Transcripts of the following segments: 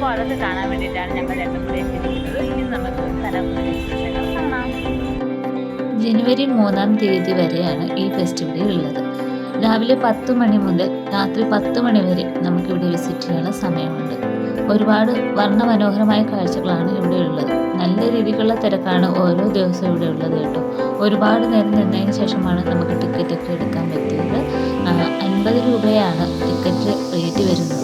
അപ്പോൾ അതൊക്കെ കാണാൻ വേണ്ടിയിട്ടാണ് ഞങ്ങൾ രണ്ടും കൂടെ എത്തിയിരിക്കുന്നത്. ഇനി നമുക്ക് സ്ഥലങ്ങളുടെ വിശേഷങ്ങൾ കാണാം. ജനുവരി 3-ാം തീയതി വരെയാണ് ഈ ഫെസ്റ്റിവൽ ഉള്ളത്. രാവിലെ 10 മണി മുതൽ രാത്രി 10 മണി വരെ നമുക്കിവിടെ വിസിറ്റ് ചെയ്യാനുള്ള സമയമുണ്ട്. ഒരുപാട് വർണ്ണമനോഹരമായ കാഴ്ചകളാണ് ഇവിടെ ഉള്ളത്. നല്ല രീതിക്കുള്ള തിരക്കാണ് ഓരോ ദിവസവും ഇവിടെ ഉള്ളത് കേട്ടോ. ഒരുപാട് നേരം നിന്നതിന് ശേഷമാണ് നമുക്ക് ടിക്കറ്റൊക്കെ എടുക്കാൻ പറ്റിയത്. 50 രൂപയാണ് ടിക്കറ്റ് റേറ്റ് വരുന്നത്.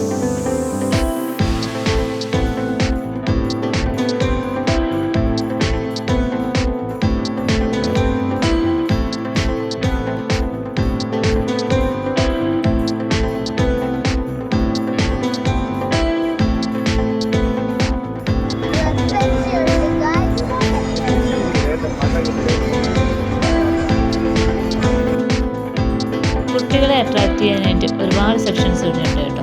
കുട്ടികളെ അട്രാക്ട് ചെയ്യാനായിട്ട് ഒരുപാട് സെക്ഷൻസ് ഇവിടെ ഉണ്ട് കേട്ടോ.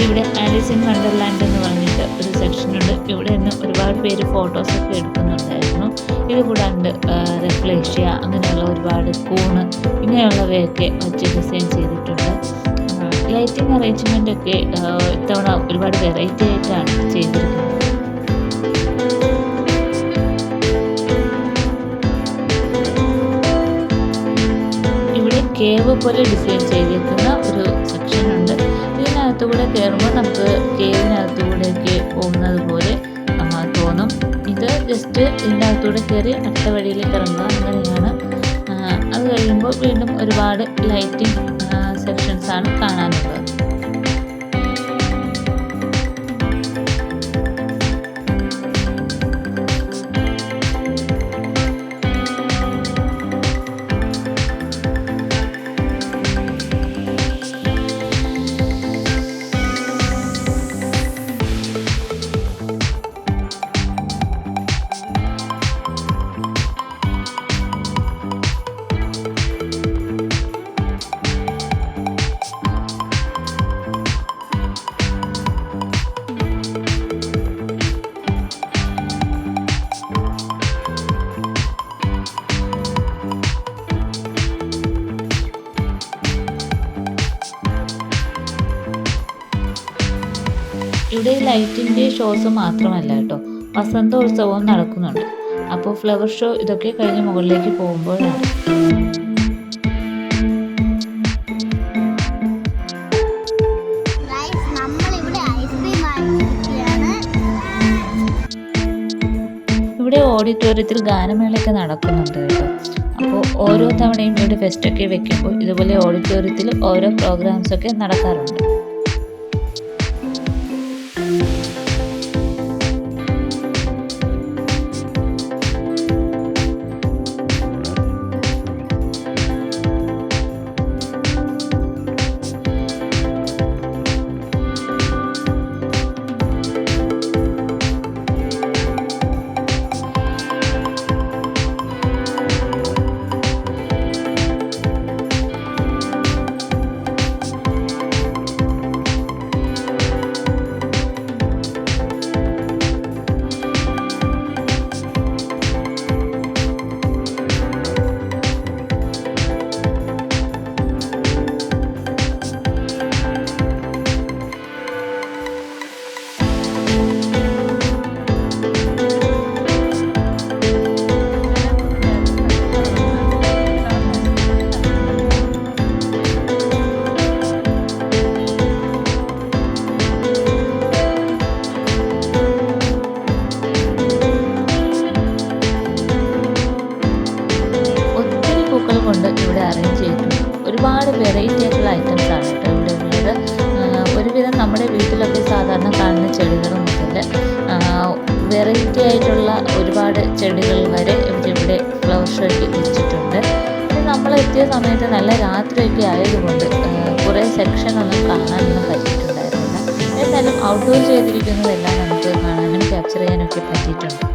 ഇവിടെ ആലീസ് ഇൻ വണ്ടർലാൻഡ് എന്ന് പറഞ്ഞിട്ട് ഒരു സെക്ഷനുണ്ട്. ഇവിടെ നിന്ന് ഒരുപാട് പേര് ഫോട്ടോസൊക്കെ എടുക്കുന്നുണ്ടായിരുന്നു. ഇത് കൂടാണ്ട് റെഫ്ലേഷ്യ അങ്ങനെയുള്ള ഒരുപാട് കൂണ് ഇങ്ങനെയുള്ളവയൊക്കെ വെച്ച് ഡിസൈൻ ചെയ്തിട്ടുണ്ട്. ലൈറ്റിംഗ് അറേഞ്ച്മെൻ്റ് ഒക്കെ ഇത്തവണ ഒരുപാട് വെറൈറ്റി ആയിട്ടാണ് ചെയ്തിരിക്കുന്നത്. കേവ് പോലെ ഡിസൈൻ ചെയ്തിരിക്കുന്ന ഒരു സെക്ഷൻ ഉണ്ട്. ഇതിനകത്തുകൂടെ കയറുമ്പോൾ നമുക്ക് കേവിനകത്തുകൂടെയൊക്കെ പോകുന്നത് പോലെ തോന്നും. ഇത് ജസ്റ്റ് ഇതിനകത്തൂടെ കയറി അടുത്ത വഴിയിലേക്ക് ഇറങ്ങുക അങ്ങനെയാണ്. അത് കഴിയുമ്പോൾ വീണ്ടും ഒരുപാട് ലൈറ്റിംഗ് സെക്ഷൻസാണ് കാണാനുള്ളത്. ഇവിടെ ലൈറ്റിൻ്റെ ഷോസ് മാത്രമല്ല കേട്ടോ, വസന്തോത്സവവും നടക്കുന്നുണ്ട്. അപ്പോൾ ഫ്ലവർ ഷോ ഇതൊക്കെ കഴിഞ്ഞ് മുകളിലേക്ക് പോകുമ്പോഴാണ്. ഇവിടെ ഓഡിറ്റോറിയത്തിൽ ഗാനമേളയൊക്കെ നടക്കുന്നുണ്ട് കേട്ടോ. അപ്പോൾ ഓരോ തവണയും ഇവിടെ ഫെസ്റ്റൊക്കെ വെക്കുമ്പോൾ ഇതുപോലെ ഓഡിറ്റോറിയത്തിൽ ഓരോ പ്രോഗ്രാംസൊക്കെ നടക്കാറുണ്ട്. കൊണ്ട് ഇവിടെ അറേഞ്ച് ചെയ്തിട്ടുണ്ട്. ഒരുപാട് വെറൈറ്റി ആയിട്ടുള്ള ഐറ്റംസ് ആണ് കേട്ടോ ഇവിടെ ഉള്ളത്. ഒരുവിധം നമ്മുടെ വീട്ടിലൊക്കെ സാധാരണ കാണുന്ന ചെടികൾ മുതൽ വെറൈറ്റി ആയിട്ടുള്ള ഒരുപാട് ചെടികൾ വരെ ഇവിടെ ഫ്ലവർ ഷോയ്ക്ക് വെച്ചിട്ടുണ്ട്. പിന്നെ നമ്മൾ എത്തിയ സമയത്ത് നല്ല രാത്രിയൊക്കെ ആയതുകൊണ്ട് കുറേ സെക്ഷനൊന്നും കാണാനൊന്നും പറ്റിയിട്ടുണ്ടായിരുന്നില്ല. എന്നാലും ഔട്ട്ഡോർ ചെയ്തിരിക്കുന്നതെല്ലാം നമുക്ക് കാണാനും ക്യാപ്ചർ ചെയ്യാനൊക്കെ പറ്റിയിട്ടുണ്ട്.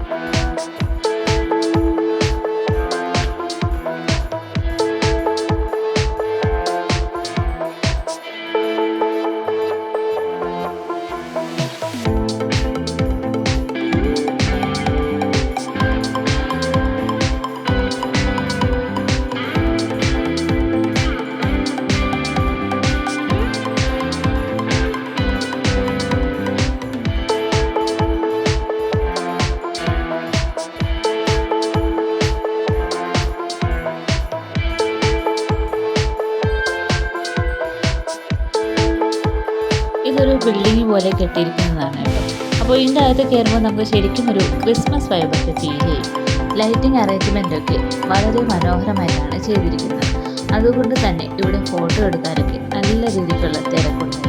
പോലെ കെട്ടിയിരിക്കുന്നതാണ് കേട്ടോ. അപ്പോൾ ഇതിൻ്റെ അകത്ത് കയറുമ്പോൾ നമുക്ക് ശരിക്കും ഒരു ക്രിസ്മസ് വൈബൊക്കെ ഫീൽ ചെയ്യും. ലൈറ്റിംഗ് അറേഞ്ച്മെൻറ്റൊക്കെ വളരെ മനോഹരമായിട്ടാണ് ചെയ്തിരിക്കുന്നത്. അതുകൊണ്ട് തന്നെ ഇവിടെ ഫോട്ടോ എടുക്കാനൊക്കെ നല്ല രീതിക്കുള്ള തിരക്കുണ്ടായിരുന്നു.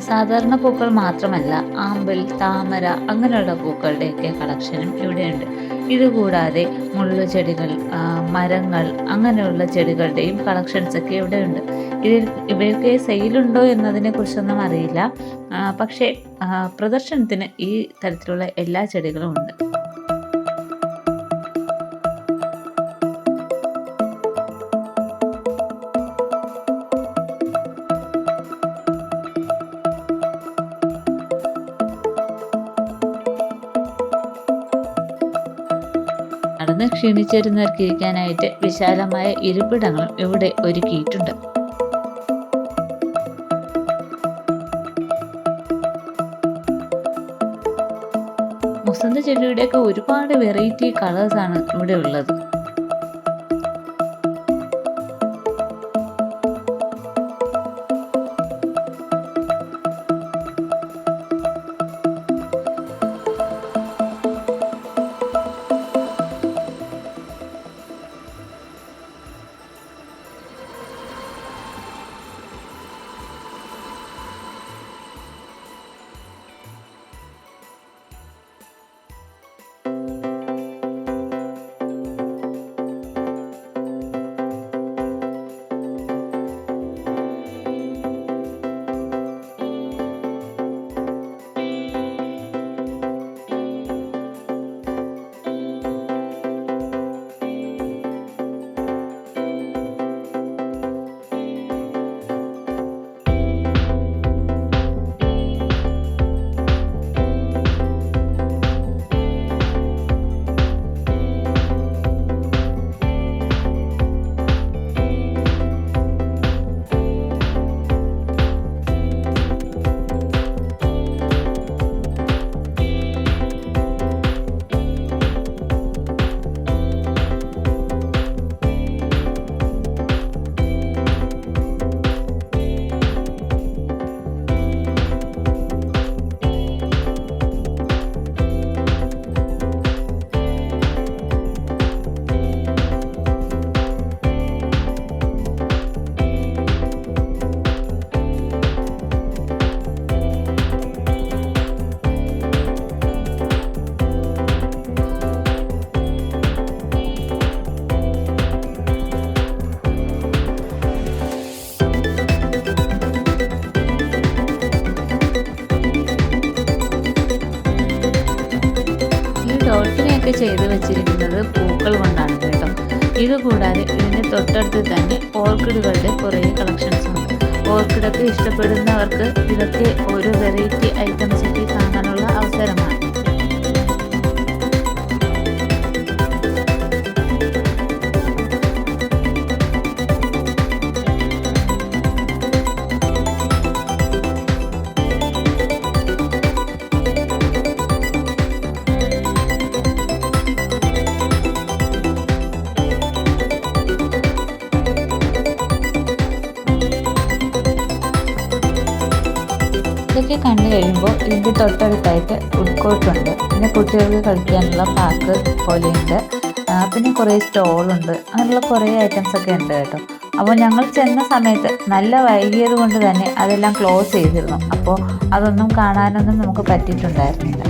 സാധാരണ പൂക്കൾ മാത്രമല്ല, ആമ്പൽ, താമര അങ്ങനെയുള്ള പൂക്കളുടെയൊക്കെ കളക്ഷനും ഇവിടെയുണ്ട്. ഇതുകൂടാതെ മുള്ളുചെടികൾ, മരങ്ങൾ അങ്ങനെയുള്ള ചെടികളുടെയും കളക്ഷൻസൊക്കെ ഇവിടെയുണ്ട്. ഇവയൊക്കെ സെയിലുണ്ടോ എന്നതിനെ കുറിച്ചൊന്നും അറിയില്ല. പക്ഷേ പ്രദർശനത്തിന് ഈ തരത്തിലുള്ള എല്ലാ ചെടികളും ഉണ്ട്. നടന്ന് ക്ഷീണിച്ചിരുന്നവർക്ക് ഇരിക്കാനായിട്ട് വിശാലമായ ഇരിപ്പിടങ്ങളും ഇവിടെ ഒരുക്കിയിട്ടുണ്ട്. മുസന്ത ചെടിയുടെയൊക്കെ ഒരുപാട് വെറൈറ്റി കളേഴ്സാണ് ഇവിടെ ഉള്ളത്. ഡോൾഫിനെയൊക്കെ ചെയ്ത് വെച്ചിരിക്കുന്നത് പൂക്കൾ കൊണ്ടാണ് കേട്ടോ. ഇതുകൂടാതെ ഇതിൻ്റെ തൊട്ടടുത്ത് തന്നെ ഓർക്കിഡുകളുടെ കുറേ കളക്ഷൻസ് ഉണ്ട്. ഓർക്കിഡൊക്കെ ഇഷ്ടപ്പെടുന്നവർക്ക് ഇതൊക്കെ ഓരോ വെറൈറ്റി ഐറ്റംസൊക്കെ കാണാനുള്ള അവസരമാണ്. ഇതൊക്കെ കണ്ടു കഴിയുമ്പോൾ ഇതിൻ്റെ തൊട്ടടുത്തായിട്ട് ഫുഡ് കോർട്ടുണ്ട്. പിന്നെ കുട്ടികൾക്ക് കളിക്കാനുള്ള പാർക്ക് പോലെയുണ്ട്. പിന്നെ കുറേ സ്റ്റോളുണ്ട്. അങ്ങനെയുള്ള കുറേ ഐറ്റംസൊക്കെ ഉണ്ട് കേട്ടോ. അപ്പോൾ ഞങ്ങൾ ചെന്ന സമയത്ത് നല്ല വൈകിയത് കൊണ്ട് തന്നെ അതെല്ലാം ക്ലോസ് ചെയ്തിരുന്നു. അപ്പോൾ അതൊന്നും കാണാനൊന്നും നമുക്ക് പറ്റിയിട്ടുണ്ടായിരുന്നില്ല.